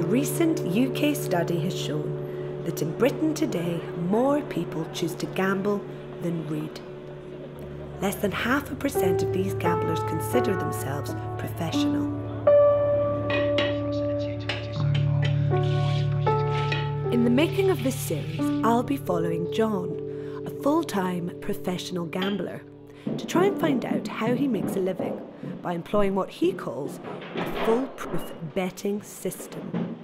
A recent UK study has shown that in Britain today, more people choose to gamble than read. Less than 0.5% of these gamblers consider themselves professional. In the making of this series, I'll be following John, a full-time professional gambler, to try and find out how he makes a living by employing what he calls a foolproof betting system.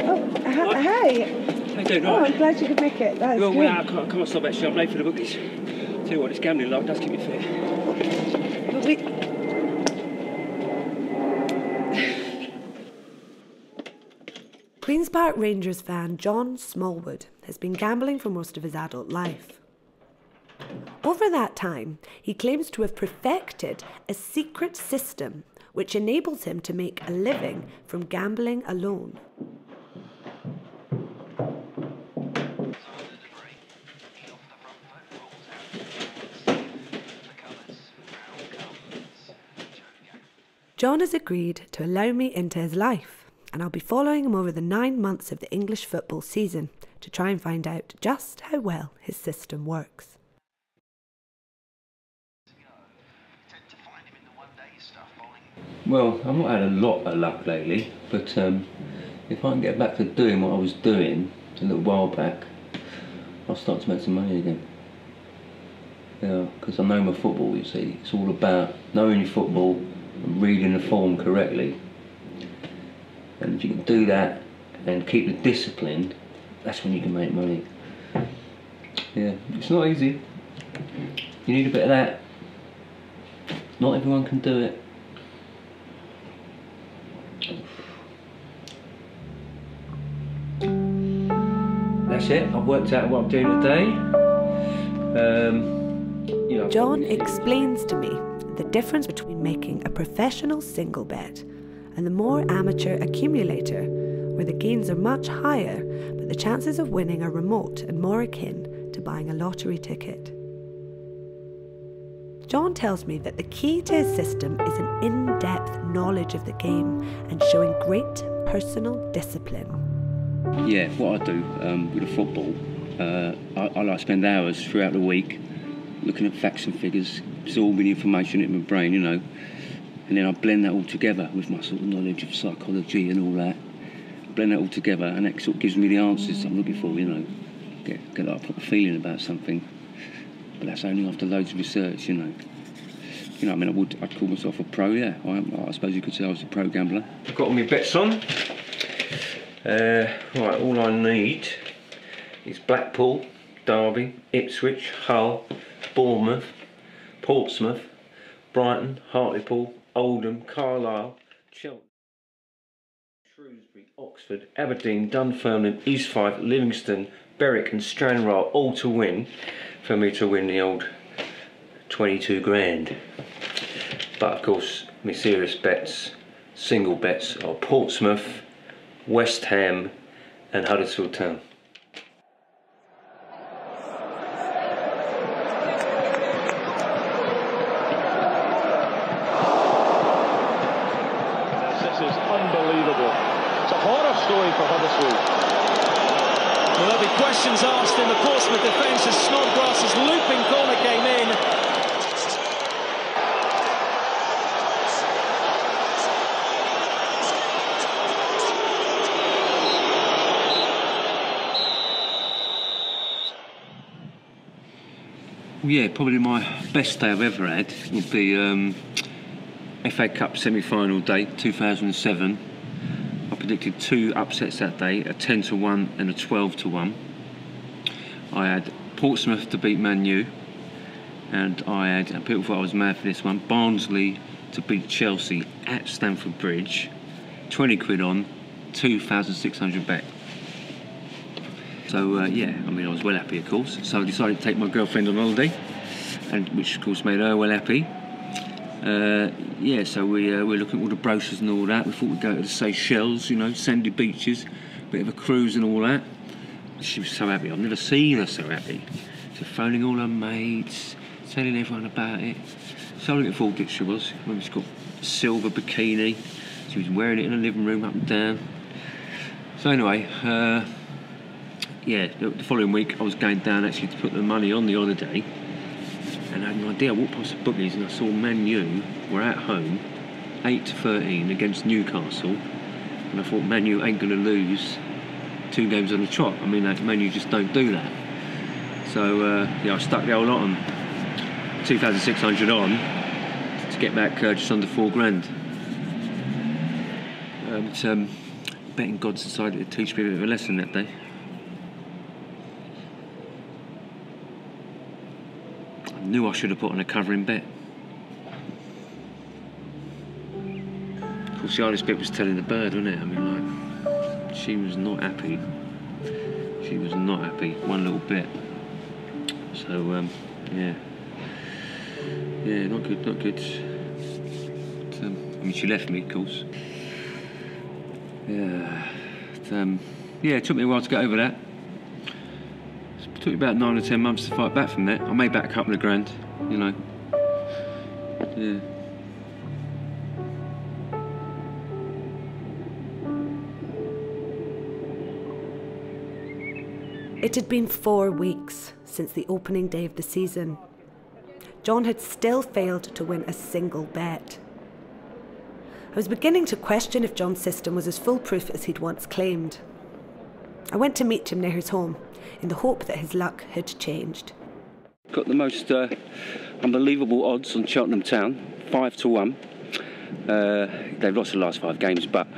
Oh, hi. How you doing? Oh, I'm glad you could make it. That's well, good. I can't stop actually. I'm late for the bookies. Tell you what, this gambling lot does keep me fit. But we... Queen's Park Rangers fan John Smallwood has been gambling for most of his adult life. Over that time, he claims to have perfected a secret system which enables him to make a living from gambling alone. John has agreed to allow me into his life, and I'll be following him over the 9 months of the English football season to try and find out just how well his system works. Well, I've not had a lot of luck lately, but if I can get back to doing what I was doing a little while back, I'll start to make some money again. Yeah, because I know my football, you see. It's all about knowing your football and reading the form correctly. And if you can do that and keep the discipline, that's when you can make money. Yeah, it's not easy. You need a bit of that. Not everyone can do it. That's it, I've worked out what I'm doing today. John explains to me the difference between making a professional single bet and the more amateur accumulator, where the gains are much higher, but the chances of winning are remote and more akin to buying a lottery ticket. John tells me that the key to his system is an in-depth knowledge of the game and showing great personal discipline. Yeah, what I do with the football, I like to spend hours throughout the week looking at facts and figures, absorbing information into my brain, you know, and then I blend that all together with my sort of knowledge of psychology and all that. Blend that all together, and that sort of gives me the answers I'm looking for, you know. Get like a proper feeling about something. But that's only after loads of research, you know. You know, I mean, I'd call myself a pro, yeah. I suppose you could say I was a pro gambler. I've got all my bets on. Right, all I need is Blackpool, Derby, Ipswich, Hull, Bournemouth, Portsmouth, Brighton, Hartlepool, Oldham, Carlisle, Cheltenham, Shrewsbury, Oxford, Aberdeen, Dunfermline, East Fife, Livingston, Berwick and Stranraer all to win, for me to win the old 22 grand. But of course, my serious bets, single bets, are Portsmouth, West Ham and Huddersfield Town. This is unbelievable. It's a horror story for Huddersfield. Well, there'll be questions asked in the Portsmouth defence as Snodgrass's looping corner came in. Yeah, probably my best day I've ever had would be FA Cup semi-final day, 2007. I predicted 2 upsets that day, a 10-1 and a 12-1. I had Portsmouth to beat Man U, and I had, and people thought I was mad for this one, Barnsley to beat Chelsea at Stamford Bridge, 20 quid on, 2,600 bet. So yeah, I mean, I was well happy, of course. So I decided to take my girlfriend on holiday, and which of course made her well happy. Yeah, so we're looking at all the brochures and all that. We thought we'd go to the Seychelles, you know, sandy beaches, bit of a cruise and all that. She was so happy. I've never seen her so happy. So phoning all her mates, telling everyone about it. So looking forward to it, she was. She's got a silver bikini. She was wearing it in the living room up and down. So anyway, yeah, the following week I was going down actually to put the money on the holiday, and I had an idea. I walked past the bookies and I saw Man U were at home, 8-13 against Newcastle, and I thought Man U ain't going to lose 2 games on the trot. I mean, Man U just don't do that. So yeah, I stuck the whole lot on, 2,600 on, to get back just under £4 grand. Betting gods decided to teach me a bit of a lesson that day. I knew I should have put on a covering bet. Of course, the hardest bit was telling the bird, wasn't it? I mean, like, she was not happy. She was not happy, one little bit. So, yeah. Yeah, not good, not good. But, I mean, she left me, of course. Yeah. But, yeah, it took me a while to get over that. It took me about 9 or 10 months to fight back from that. I made back a couple of grand, you know. Yeah. It had been 4 weeks since the opening day of the season. John had still failed to win a single bet. I was beginning to question if John's system was as foolproof as he'd once claimed. I went to meet him near his home in the hope that his luck had changed. Got the most unbelievable odds on Cheltenham Town, 5-1. They've lost the last 5 games, but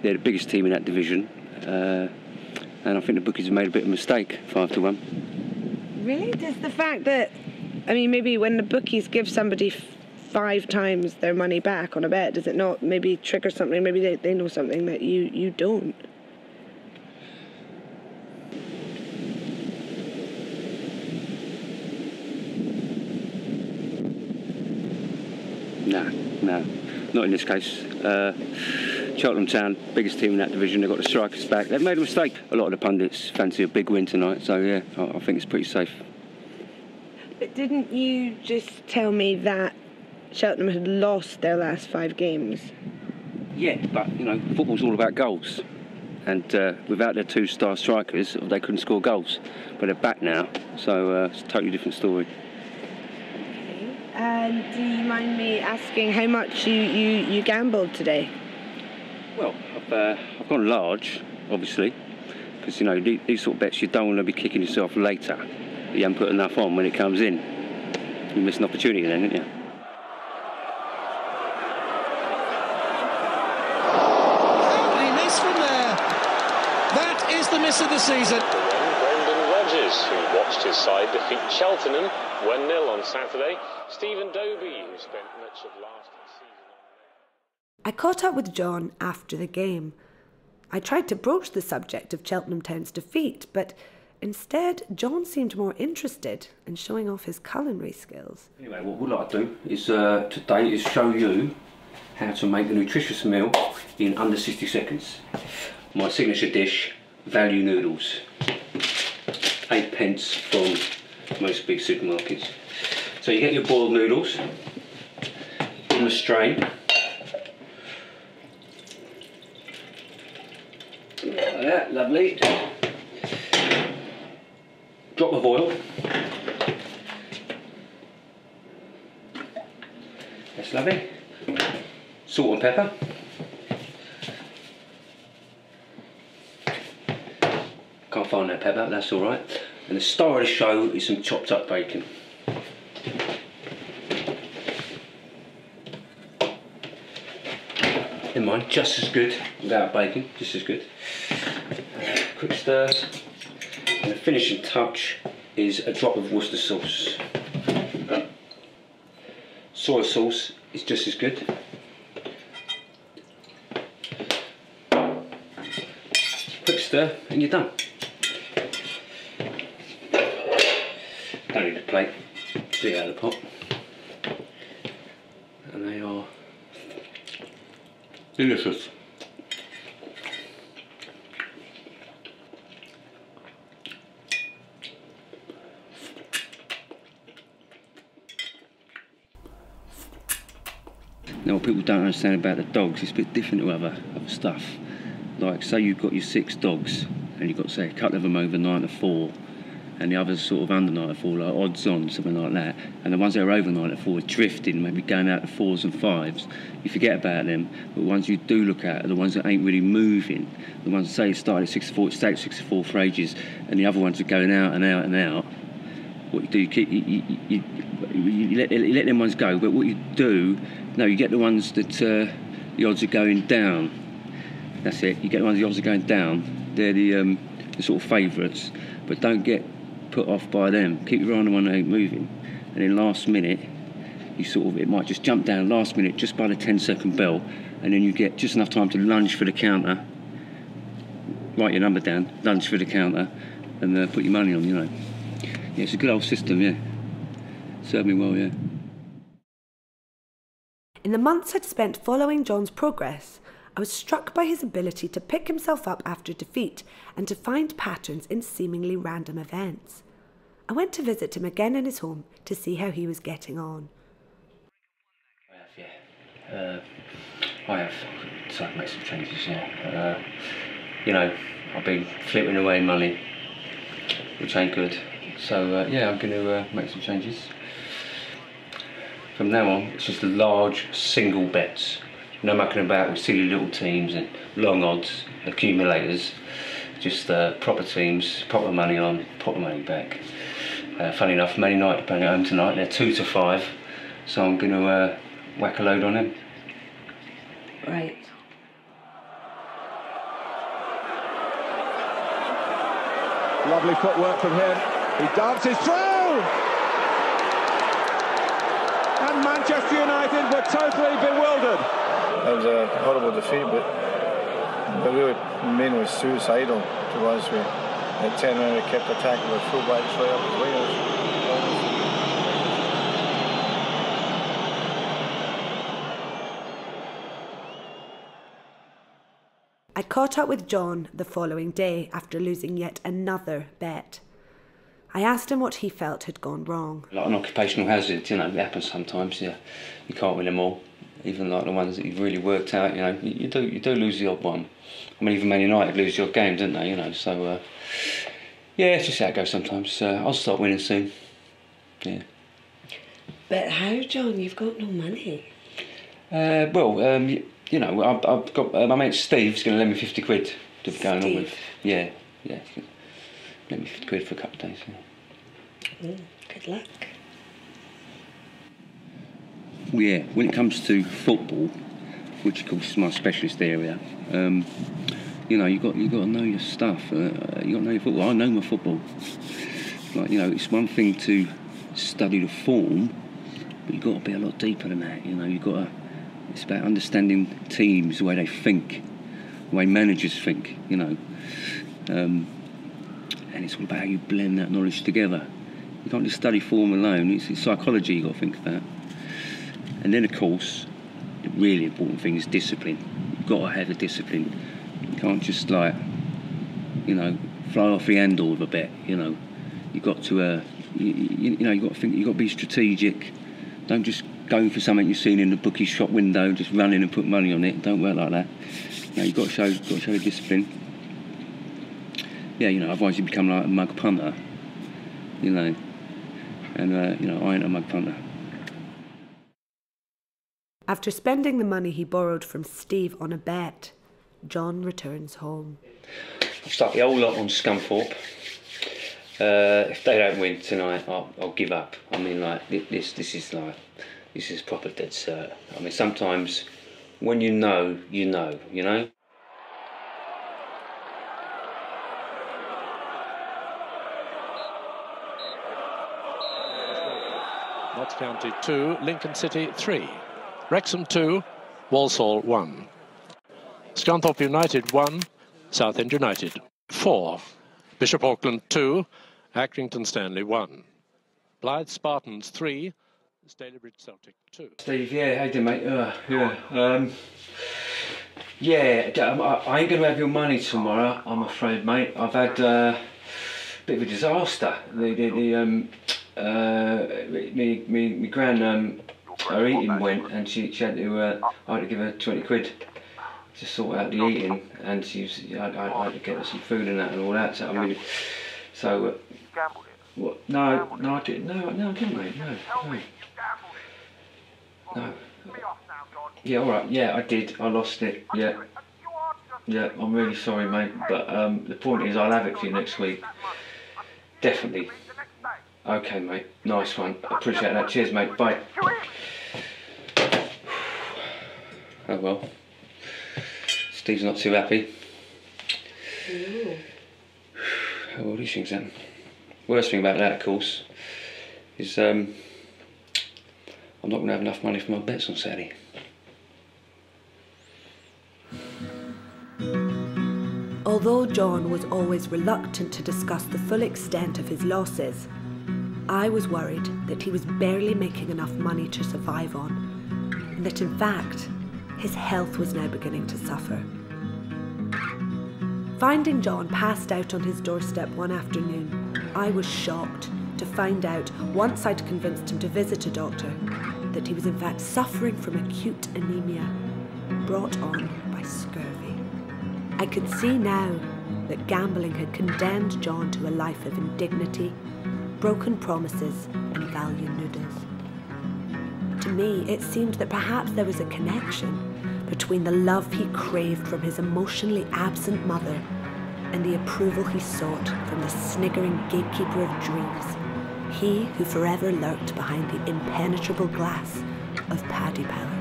they're the biggest team in that division. And I think the bookies have made a bit of a mistake, 5-1. Really? Does the fact that, I mean, maybe when the bookies give somebody 5 times their money back on a bet, does it not maybe trigger something? Maybe they know something that you don't. No, not in this case. Cheltenham Town, biggest team in that division, they've got the strikers back. They've made a mistake. A lot of the pundits fancy a big win tonight, so yeah, I think it's pretty safe. But didn't you just tell me that Cheltenham had lost their last 5 games? Yeah, but, you know, football's all about goals. And without their 2-star strikers, they couldn't score goals. But they're back now, so it's a totally different story. And do you mind me asking how much you gambled today? Well, I've gone large, obviously, because, you know, these sort of bets you don't want to be kicking yourself later. You haven't put enough on when it comes in. You miss an opportunity then, don't you? He missed from there. That is the miss of the season. Brendan Rodgers, who watched his side defeat Cheltenham 1-0 on Saturday. Stephen Dobie, who spent much of last season on... I caught up with John after the game. I tried to broach the subject of Cheltenham Town's defeat, but instead John seemed more interested in showing off his culinary skills. Anyway, what we'd like to do is today is show you how to make a nutritious meal in under 60 seconds. My signature dish, value noodles. 8p from most big supermarkets. So you get your boiled noodles, give them a strain. Like that, lovely. Drop of oil. That's lovely. Salt and pepper. Can't find that pepper, that's alright. And the star of the show is some chopped up bacon. Never mind, just as good without bacon, just as good. Quick stir. And the finishing touch is a drop of Worcester sauce. Soy sauce is just as good. Quick stir and you're done. Don't need a plate, straight out of the pot. And they are delicious. Now, what people don't understand about the dogs, it's a bit different to other stuff. Like, say you've got your 6 dogs, and you've got, say, a couple of them over 9 to 4, and the others sort of under 9 to 4, like odds on, something like that. And the ones that are over 9 to 4 are drifting, maybe going out to 4s and 5s. You forget about them, but the ones you do look at are the ones that ain't really moving. The ones that say started at 6 to 4, it stayed at 6 to 4 for ages, and the other ones are going out and out and out. What you do, you let them ones go, but what you do, no, you get the ones that the odds are going down. That's it. You get the ones the odds are going down. They're the sort of favourites, but don't get put off by them. Keep your eye on the one that ain't moving, and then last minute, it might just jump down last minute just by the 10-second bell, and then you get just enough time to lunge for the counter, write your number down, lunge for the counter, and put your money on. You know. Yeah, it's a good old system. Yeah, served me well. Yeah. In the months I'd spent following John's progress, I was struck by his ability to pick himself up after defeat and to find patterns in seemingly random events. I went to visit him again in his home to see how he was getting on. I have decided to make some changes, yeah. You know, I've been flipping away money, which ain't good. So, yeah, I'm going to make some changes. From now on, it's just large single bets. No mucking about with silly little teams and long odds, accumulators. Just proper teams, proper money on, proper money back. Funny enough, Man United are playing at home tonight. They're 2 to 5, so I'm going to whack a load on them. Right. Lovely footwork from him. He dances through! And Manchester United were totally bewildered. It was a horrible defeat, but really mainly suicidal to us. We at 10 minutes we kept attacking with full-backs right up as wingers. I caught up with John the following day after losing yet another bet. I asked him what he felt had gone wrong. Like an occupational hazard, you know, it happens sometimes, yeah. You can't win them all. Even like the ones that you've really worked out, you know, you do lose the odd one. I mean, even Man United lose the odd game, didn't they, you know, so, yeah, it's just how it goes sometimes. I'll start winning soon, yeah. But how, John? You've got no money. You know, I've got, my mate Steve's going to lend me 50 quid to be going on with. Yeah, he's going to lend me 50 quid for a couple of days, yeah. Good luck. Well, yeah, when it comes to football, which of course is my specialist area, you know, you got to know your stuff. You got to know your football. I know my football. Like, you know, it's one thing to study the form, but you've got to be a lot deeper than that. You know, you've got to. It's about understanding teams, the way they think, the way managers think. You know, and it's all about how you blend that knowledge together. You can't just study form alone. It's psychology you've got to think about. And then, of course, the really important thing is discipline. You've got to have a discipline. You can't just, like, you know, fly off the handle with a bet. You know, you've got to, you know, you've got to think. You've got to be strategic. Don't just go for something you've seen in the bookie shop window, just run in and put money on it. Don't work like that. You know, you've got to show the discipline. Yeah, you know, otherwise you become like a mug punter. You know, and you know, I ain't a mug punter. After spending the money he borrowed from Steve on a bet, John returns home. I'll start the whole lot on Scunthorpe. If they don't win tonight, I'll give up. I mean, like, this is proper dead cert. I mean, sometimes when you know, you know, you know? Notts County 2, Lincoln City 3. Wrexham 2, Walsall 1. Scunthorpe United 1, Southend United 4. Bishop Auckland 2, Accrington Stanley 1. Blythe Spartans 3, Stalybridge Celtic 2. Steve, yeah, how you doing, mate? I ain't going to have your money tomorrow, I'm afraid, mate. I've had a bit of a disaster. My gran her eating went, and she had to. I had to give her 20 quid to sort out the eating, and I had to get her some food and that and all that. So I mean, so what? No, I didn't. No, I didn't, mate. No. Yeah, all right. Yeah, I did. I lost it. Yeah. I'm really sorry, mate. But the point is, I'll have it for you next week. Definitely. Okay, mate. Nice one. Appreciate that. Cheers, mate. Bye. Oh well. Steve's not too happy. Ooh. Oh, well, these things happen. Worst thing about that, of course, is I'm not going to have enough money for my bets on Saturday. Although John was always reluctant to discuss the full extent of his losses, I was worried that he was barely making enough money to survive on, and that in fact, his health was now beginning to suffer. Finding John passed out on his doorstep one afternoon, I was shocked to find out, once I'd convinced him to visit a doctor, that he was in fact suffering from acute anemia, brought on by scurvy. I could see now that gambling had condemned John to a life of indignity, broken promises and value noodles. To me, it seemed that perhaps there was a connection between the love he craved from his emotionally absent mother and the approval he sought from the sniggering gatekeeper of dreams, he who forever lurked behind the impenetrable glass of Paddy Power.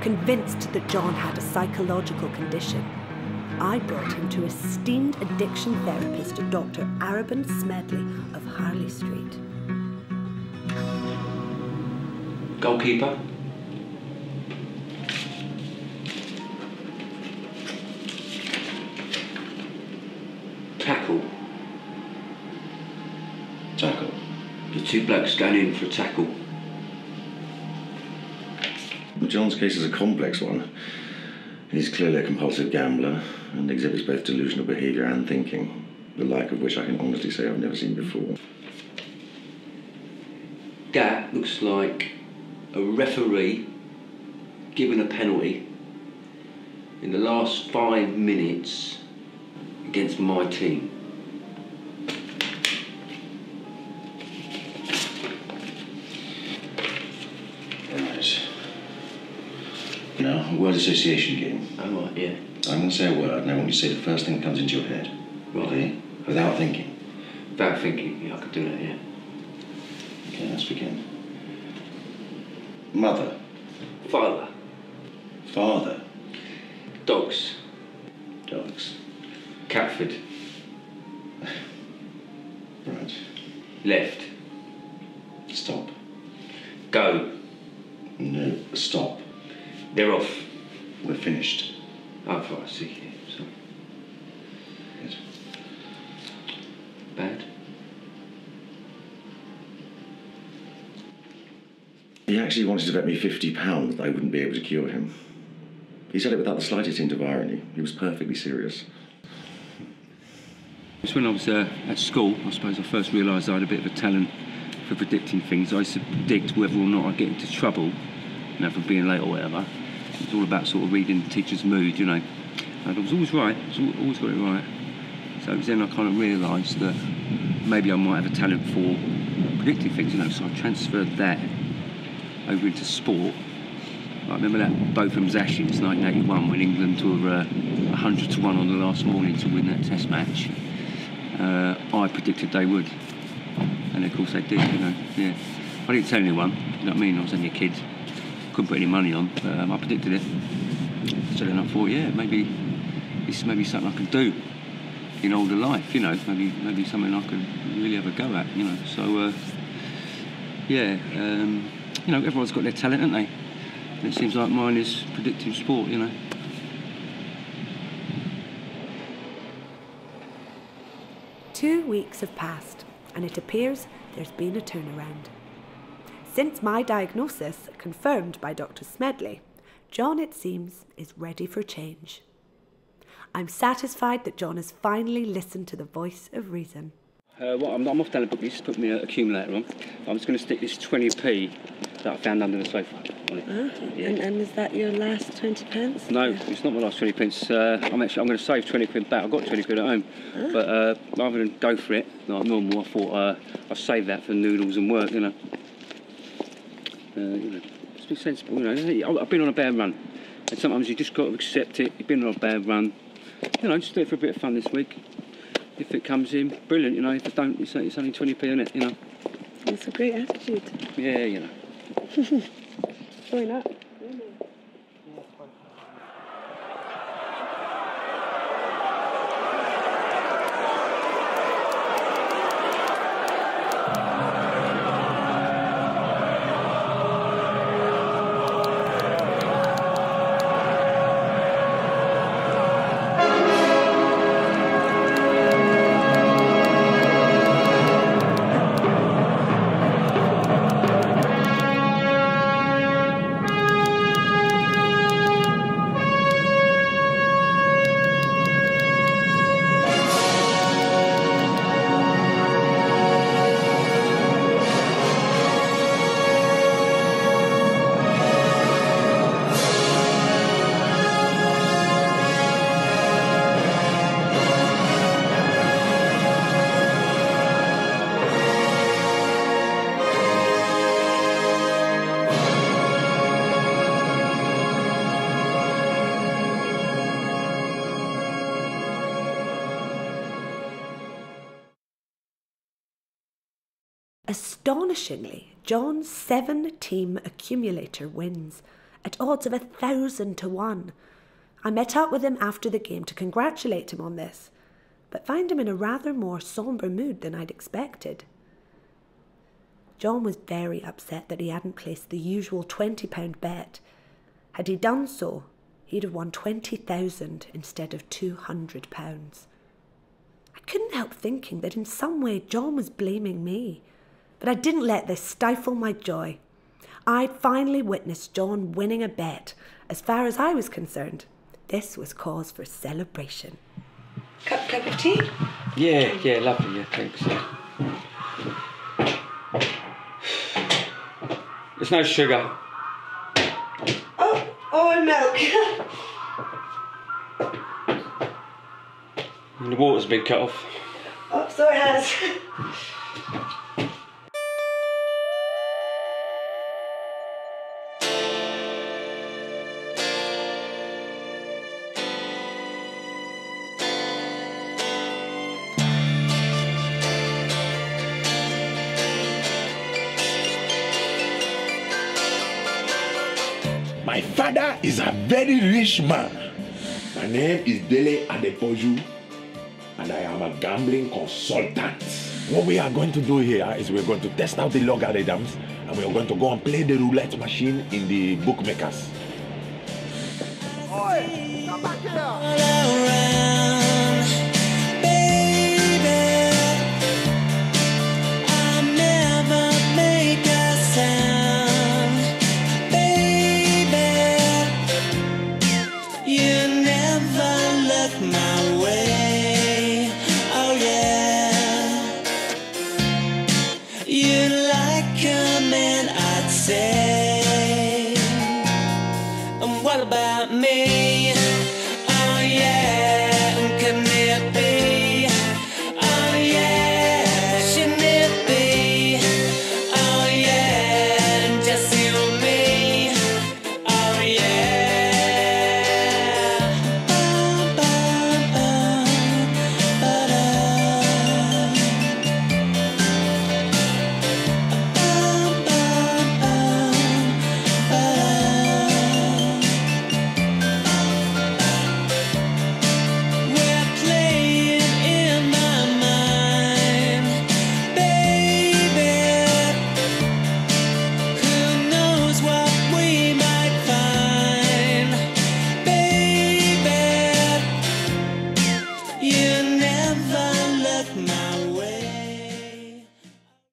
Convinced that John had a psychological condition, I brought him to esteemed addiction therapist Dr. Arabin Smedley of Harley Street. Goalkeeper. Tackle. Tackle. The two blokes going in for a tackle. John's case is a complex one. He's clearly a compulsive gambler and exhibits both delusional behaviour and thinking, the like of which I can honestly say I've never seen before. That looks like a referee given a penalty in the last 5 minutes against my team. Right. Now, a word association game. Oh, right, yeah. I'm going to say a word, and I want you to say the first thing that comes into your head. Right. Okay? Without thinking. Without thinking, yeah, I could do that, yeah. Okay, let's begin. Mother. Father. Father. Dogs. Dogs. Catford. Right. Left. Stop. Go. No, stop. They're off. We're finished. Oh, right, I see, yeah, sorry. Good. Bad? He actually wanted to bet me £50 that I wouldn't be able to cure him. He said it without the slightest hint of irony. He was perfectly serious. It's when I was at school, I suppose I first realised I had a bit of a talent for predicting things. I used to predict whether or not I'd get into trouble, you know, for being late or whatever. It was all about sort of reading the teacher's mood, you know. And I was always right, always got it right. So it was then I kind of realised that maybe I might have a talent for predicting things, you know, so I transferred that over into sport. I remember that Botham's Ashes, 1981, when England were 100 to 1 on the last morning to win that Test match. I predicted they would, and of course they did, you know. Yeah, I didn't tell anyone, you know what I mean. I was only a kid, couldn't put any money on, but I predicted it. So then I thought, yeah, maybe this may be something I could do in older life, you know. Maybe something I could really have a go at, you know. So yeah, you know, everyone's got their talent, haven't they? And it seems like mine is predicting sport, you know. Two weeks have passed, and it appears there's been a turnaround. Since my diagnosis, confirmed by Dr. Smedley, John, it seems, is ready for change. I'm satisfied that John has finally listened to the voice of reason. I'm off down the book. Just put my accumulator on. I'm just going to stick this 20p that I found under the sofa on it. Yeah. And is that your last 20 pence? No, it's not my last 20 pence. I'm going to save 20 quid back. I've got 20 quid at home, but rather than go for it like normal, I thought I'll save that for noodles and work. You know, just be sensible. You know, I've been on a bad run, and sometimes you just got to accept it. You've been on a bad run. You know, just do it for a bit of fun this week. If it comes in, brilliant, you know. If it don't, it's only 20p in it, you know. It's a great attitude. Yeah, you know. Why not? Astonishingly, John's 7-team accumulator wins, at odds of 1,000 to 1. I met up with him after the game to congratulate him on this, but find him in a rather more sombre mood than I'd expected. John was very upset that he hadn't placed the usual £20 bet. Had he done so, he'd have won 20,000 instead of £200. I couldn't help thinking that in some way John was blaming me. But I didn't let this stifle my joy. I'd finally witnessed John winning a bet. As far as I was concerned, this was cause for celebration. Cup of tea? Yeah, lovely, yeah, thanks, yeah. There's no sugar. Oh, and milk. And the water's been cut off. Oh, so it has. My father is a very rich man. My name is Dele Adepoju, and I am a gambling consultant. What we are going to do here is we're going to test out the logarithms, and we are going to go and play the roulette machine in the bookmakers. Oi, come back here. What about me?